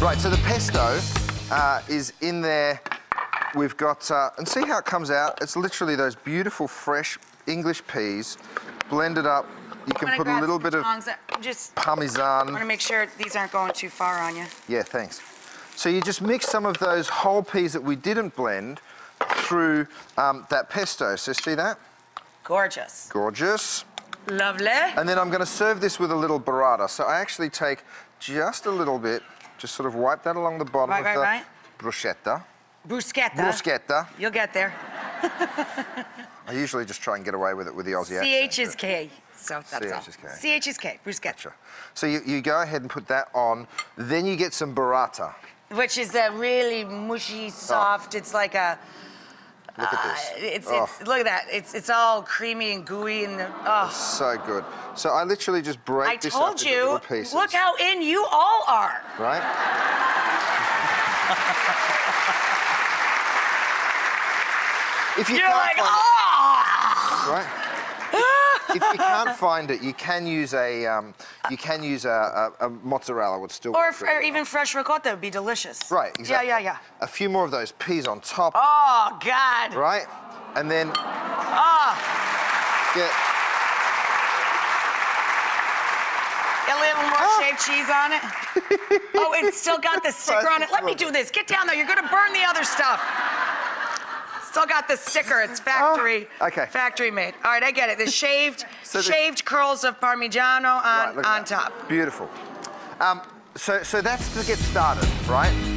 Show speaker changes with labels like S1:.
S1: Right, so the pesto is in there. We've got, and see how it comes out? It's literally those beautiful, fresh English peas blended up. You can put a little bit of Parmesan.
S2: I want to make sure these aren't going too far on you.
S1: Yeah, thanks. So you just mix some of those whole peas that we didn't blend through that pesto. So see that?
S2: Gorgeous.
S1: Gorgeous.
S2: Lovely.
S1: And then I'm going to serve this with a little burrata. So I actually take just a little bit, just sort of wipe that along the bottom of the bruschetta.
S2: Bruschetta.
S1: Bruschetta.
S2: You'll get there.
S1: I usually just try and get away with it with the Aussie accent.
S2: CH is K, so that's all.
S1: CH is K.
S2: CH is K, bruschetta.
S1: Gotcha. So you go ahead and put that on. Then you get some burrata.
S2: Which is a really mushy, soft, it's like a...
S1: Look at this.
S2: Look at that. It's all creamy and gooey and
S1: It's so good. So I literally just break this up into little pieces.
S2: Look how in you all are.
S1: Right? If you
S2: You're
S1: can't
S2: like,
S1: find it, right? If you can't find it, you can use a mozzarella would still.
S2: Or even fresh ricotta would be delicious.
S1: Right, exactly.
S2: Yeah.
S1: A few more of those peas on top.
S2: Oh God.
S1: Right, and then get
S2: a little more shaved cheese on it. Oh, it's still got the sticker on it. Let me do this. Get down there. You're gonna burn the other stuff. Still got the sticker. It's factory.
S1: Okay.
S2: Factory made. All right, I get it. The shaved curls of Parmigiano on top.
S1: Beautiful. So that's to get started, right?